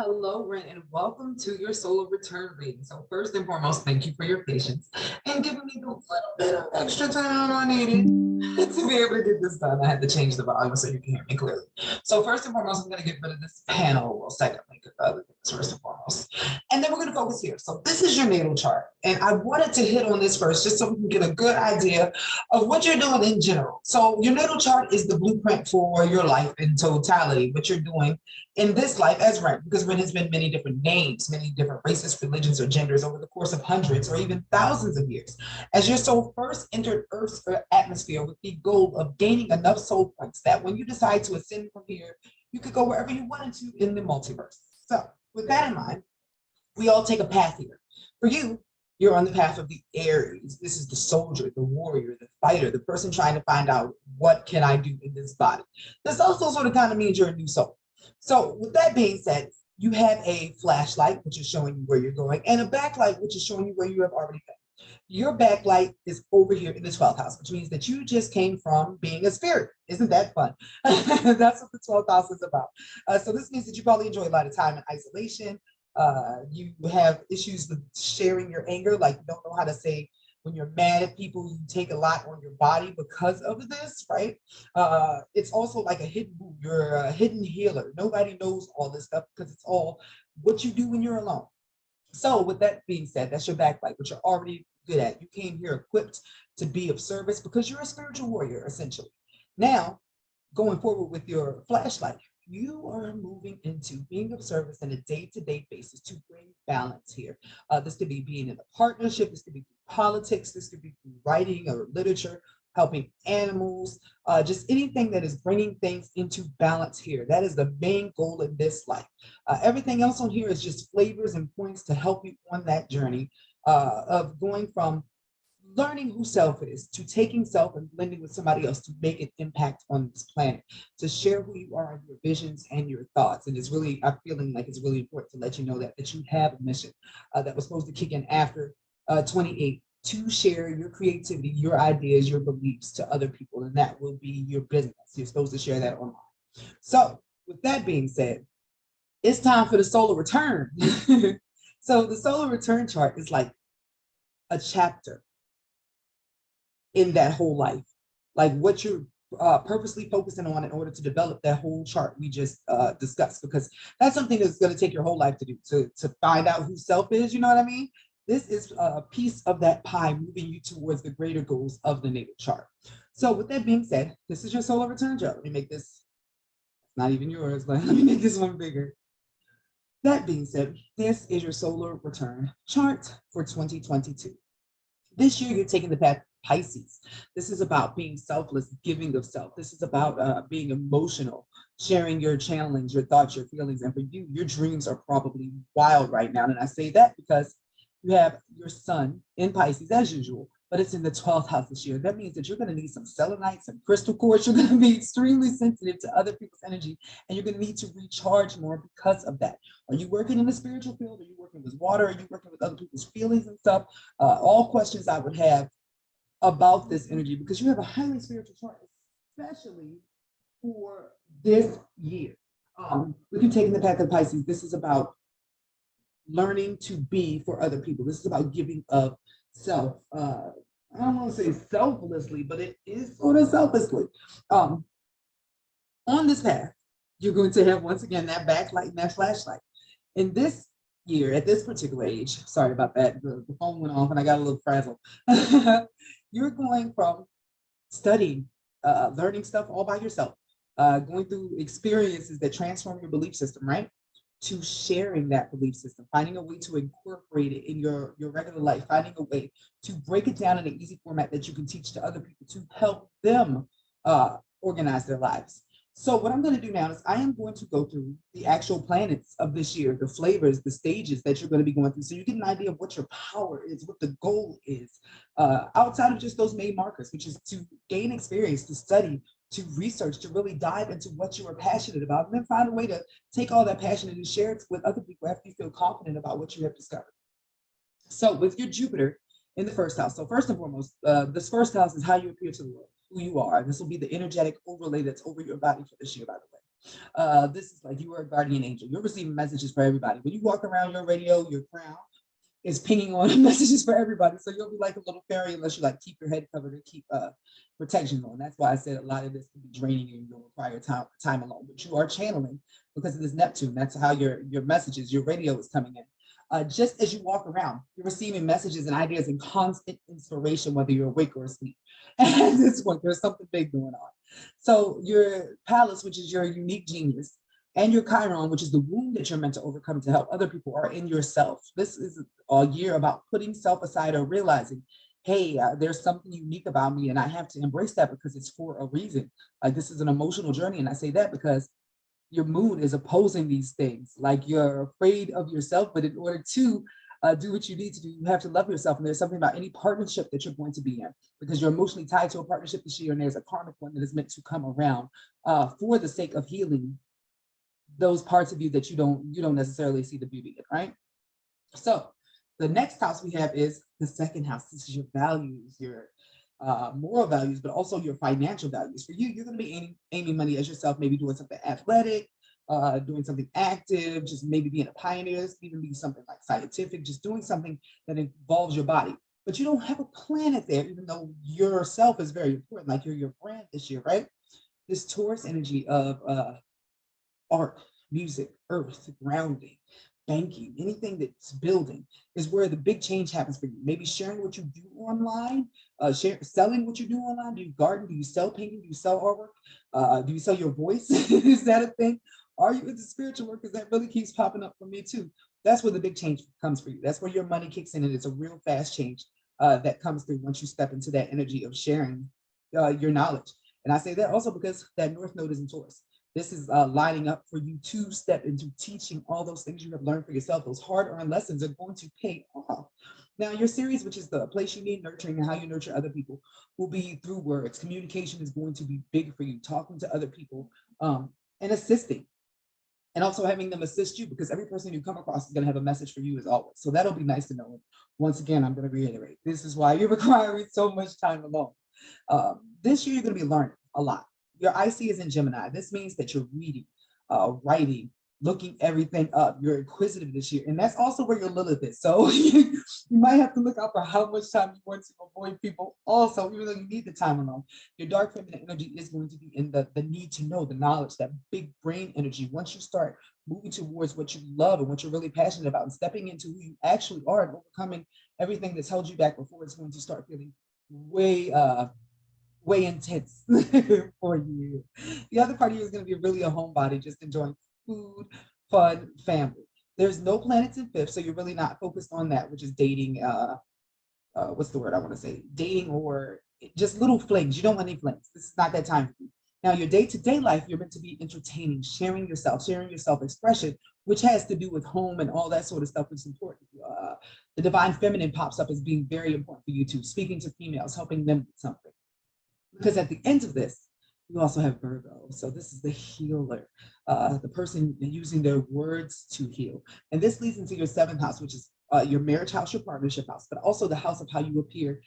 Hello, Ren, and welcome to your solar return reading. So first and foremost, thank you for your patience and giving me the little bit of extra time I needed to be able to get this done. I had to change the volume so you can hear me clearly. So first and foremost, I'm going to get rid of this panel. Well, secondly, because the other things first and foremost. And then we're going to focus here. So this is your natal chart. And I wanted to hit on this first just so we can get a good idea of what you're doing in general. So your natal chart is the blueprint for your life in totality, what you're doing in this life as Ren, because Ren has been many different names, many different races, religions, or genders over the course of hundreds or even thousands of years. As your soul first entered Earth's atmosphere with the goal of gaining enough soul points that when you decide to ascend from here, you could go wherever you wanted to in the multiverse. So, with that in mind, we all take a path here. For you, you're on the path of the Aries. This is the soldier, the warrior, the fighter, the person trying to find out what can I do in this body. This also sort of kind of means you're a new soul. So with that being said, you have a flashlight, which is showing you where you're going, and a backlight, which is showing you where you have already been. Your backlight is over here in the 12th house, which means that you just came from being a spirit. Isn't that fun? That's what the 12th house is about. So this means that you probably enjoy a lot of time in isolation. You have issues with sharing your anger, like you don't know how to say when you're mad at people, you take a lot on your body because of this, right? It's also like a hidden wound. You're a hidden healer. Nobody knows all this stuff because it's all what you do when you're alone. So with that being said, that's your backlight, which you're already good at. You came here equipped to be of service because you're a spiritual warrior, essentially. Now, going forward with your flashlight, you are moving into being of service on a day-to-day basis to bring balance here. This could be being in a partnership, this could be through politics, this could be through writing or literature, helping animals, just anything that is bringing things into balance here. That is the main goal in this life. Everything else on here is just flavors and points to help you on that journey of going from learning who self is to taking self and blending with somebody else to make an impact on this planet, to share who you are and your visions and your thoughts. And it's really, I'm feeling like it's really important to let you know that you have a mission that was supposed to kick in after 28, to share your creativity, your ideas, your beliefs to other people. And that will be your business. You're supposed to share that online. So with that being said, it's time for the solar return. So the solar return chart is like a chapter in that whole life, like what you're purposely focusing on in order to develop that whole chart we just discussed, because that's something that's going to take your whole life to do, to find out who self is, you know what I mean? This is a piece of that pie moving you towards the greater goals of the natal chart. So with that being said, this is your solar return chart. Let me make this, not even yours, but let me make this one bigger. That being said, this is your solar return chart for 2022. This year, you're taking the path Pisces. This is about being selfless, giving of self. This is about being emotional, sharing your channelings, your thoughts, your feelings. And for you, your dreams are probably wild right now. And I say that because you have your sun in Pisces as usual, but it's in the 12th house this year. That means that you're going to need some selenite, some crystal quartz. You're going to be extremely sensitive to other people's energy, and you're going to need to recharge more because of that. Are you working in the spiritual field? Are you working with water? Are you working with other people's feelings and stuff? All questions I would have about this energy, because you have a highly spiritual chart, especially for this year. With you taking the path of Pisces, this is about learning to be for other people. This is about giving of self. I don't want to say selflessly, but it is sort of selflessly. On this path, you're going to have, once again, that backlight and that flashlight. In this year, at this particular age, sorry about that, the phone went off and I got a little frazzled. You're going from studying, learning stuff all by yourself, going through experiences that transform your belief system, right? To sharing that belief system, finding a way to incorporate it in your regular life, finding a way to break it down in an easy format that you can teach to other people to help them organize their lives. So what I'm going to do now is I am going to go through the actual planets of this year, the flavors, the stages that you're going to be going through, so you get an idea of what your power is, what the goal is, outside of just those main markers, which is to gain experience, to study, to research, to really dive into what you are passionate about, and then find a way to take all that passion and share it with other people after you feel confident about what you have discovered. So with your Jupiter in the first house, so first and foremost, this first house is how you appear to the world, who you are. This will be the energetic overlay that's over your body for this year, by the way. This is like you are a guardian angel. You're receiving messages for everybody. When you walk around your radio, your crown is pinging on messages for everybody. So you'll be like a little fairy unless you like keep your head covered and keep protection on. That's why I said a lot of this can be draining and you'll require time alone. But you are channeling because of this Neptune. That's how your messages, your radio is coming in. Just as you walk around, you're receiving messages and ideas and constant inspiration, whether you're awake or asleep. And this one, there's something big going on. So your palace, which is your unique genius, and your Chiron, which is the wound that you're meant to overcome to help other people, are in yourself. This is a year about putting self aside or realizing, hey, there's something unique about me, and I have to embrace that because it's for a reason. Like this is an emotional journey, and I say that because your moon is opposing these things. Like you're afraid of yourself, but in order to do what you need to do, you have to love yourself. And there's something about any partnership that you're going to be in because you're emotionally tied to a partnership this year, and there's a karmic one that is meant to come around for the sake of healing those parts of you that you don't necessarily see the beauty in, right? So the next house we have is the second house. This is your values, your moral values, but also your financial values. For you, you're going to be aiming money as yourself, maybe doing something athletic, doing something active, just maybe being a pioneer, even be something like scientific, just doing something that involves your body. But you don't have a planet there, even though yourself is very important, like you're your brand this year, right? This Taurus energy of art, music, earth, grounding, banking, anything that's building is where the big change happens for you. Maybe sharing what you do online, selling what you do online. Do you garden? Do you sell painting? Do you sell artwork? Do you sell your voice? Is that a thing? Are you into spiritual work? Because that really keeps popping up for me too. That's where the big change comes for you. That's where your money kicks in, and it's a real fast change that comes through once you step into that energy of sharing your knowledge. And I say that also because that North Node is in Taurus. This is lining up for you to step into teaching all those things you have learned for yourself. Those hard-earned lessons are going to pay off. Now, your series, which is the place you need nurturing and how you nurture other people, will be through words. Communication is going to be big for you, talking to other people and assisting, and also having them assist you because every person you come across is going to have a message for you as always. So that'll be nice to know. Once again, I'm going to reiterate this is why you're requiring so much time alone. This year, you're going to be learning a lot. Your IC is in Gemini. This means that you're reading, writing, looking everything up. You're inquisitive this year. And that's also where your Lilith is. So you might have to look out for how much time you want to avoid people also, even though you need the time alone. Your dark feminine energy is going to be in the need to know, the knowledge, that big brain energy. Once you start moving towards what you love and what you're really passionate about and stepping into who you actually are and overcoming everything that's held you back before, it's going to start feeling way intense for you. The other part of you is going to be really a homebody, just enjoying food, fun, family. There's no planets in fifth, so you're really not focused on that, which is dating. What's the word I want to say? Dating or just little flings. You don't want any flings. This is not that time for you. Now, your day-to-day life, you're meant to be entertaining, sharing your self-expression, which has to do with home and all that sort of stuff, which is important. The divine feminine pops up as being very important for you too. Speaking to females, helping them with something. Because at the end of this, you also have Virgo. So this is the healer, the person using their words to heal. And this leads into your seventh house, which is your marriage house, your partnership house, but also the house of how you appear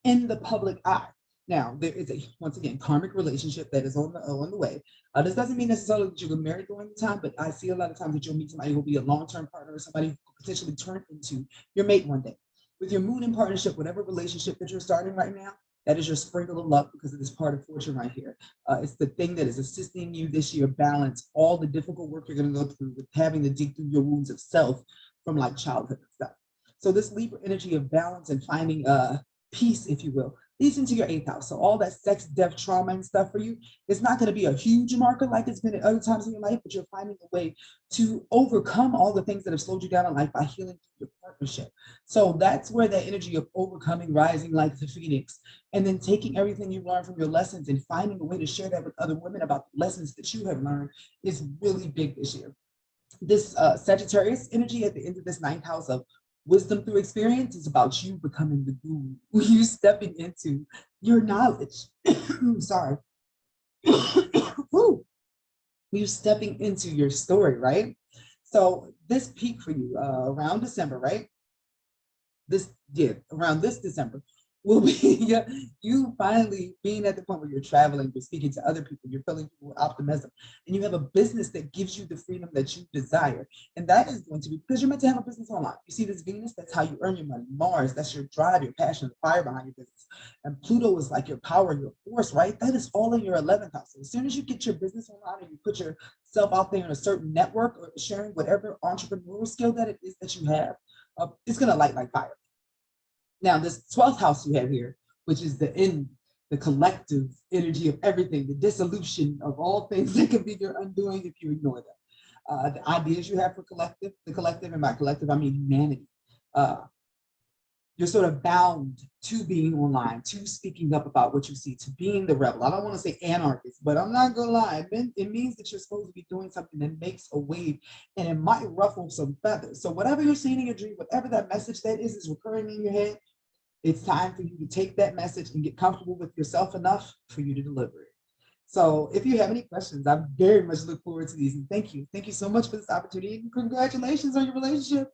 in the public eye. Now, there is a, once again, karmic relationship that is on the way. This doesn't mean necessarily that you'll get married during the time, but I see a lot of times that you'll meet somebody who will be a long-term partner or somebody who could potentially turn into your mate one day. With your moon in partnership, whatever relationship that you're starting right now, that is your sprinkle of luck because it is part of fortune right here. It's the thing that is assisting you this year balance all the difficult work you're going to go through with having to dig through your wounds of self from like childhood and stuff. So this Libra energy of balance and finding peace, if you will, leads into your eighth house. So all that sex, death, trauma, and stuff for you, it's not going to be a huge marker like it's been at other times in your life, but you're finding a way to overcome all the things that have slowed you down in life by healing through your partnership. So that's where that energy of overcoming, rising like the phoenix, and then taking everything you learned from your lessons and finding a way to share that with other women about the lessons that you have learned is really big this year. This Sagittarius energy at the end of this ninth house of wisdom through experience is about you becoming the guru, you stepping into your knowledge. Sorry. You stepping into your story, right? So this peak for you around December, right? Around this December, will be yeah, you finally being at the point where you're traveling, you're speaking to other people, you're filling people with optimism, and you have a business that gives you the freedom that you desire. And that is going to be because you're meant to have a business online. You see this Venus, that's how you earn your money. Mars, that's your drive, your passion, the fire behind your business. And Pluto is like your power, your force, right? That is all in your 11th house. So as soon as you get your business online and you put yourself out there in a certain network or sharing whatever entrepreneurial skill that it is that you have, it's going to light like fire. Now, this 12th house you have here, which is the end, the collective energy of everything, the dissolution of all things that could be your undoing if you ignore them. The ideas you have for collective, the collective, and by collective, I mean humanity. You're sort of bound to being online, to speaking up about what you see, to being the rebel. I don't want to say anarchist, but I'm not gonna lie. It means that you're supposed to be doing something that makes a wave and it might ruffle some feathers. So whatever you're seeing in your dream, whatever that message that is recurring in your head, it's time for you to take that message and get comfortable with yourself enough for you to deliver it. So if you have any questions, I very much look forward to these. And thank you. Thank you so much for this opportunity. And congratulations on your relationship.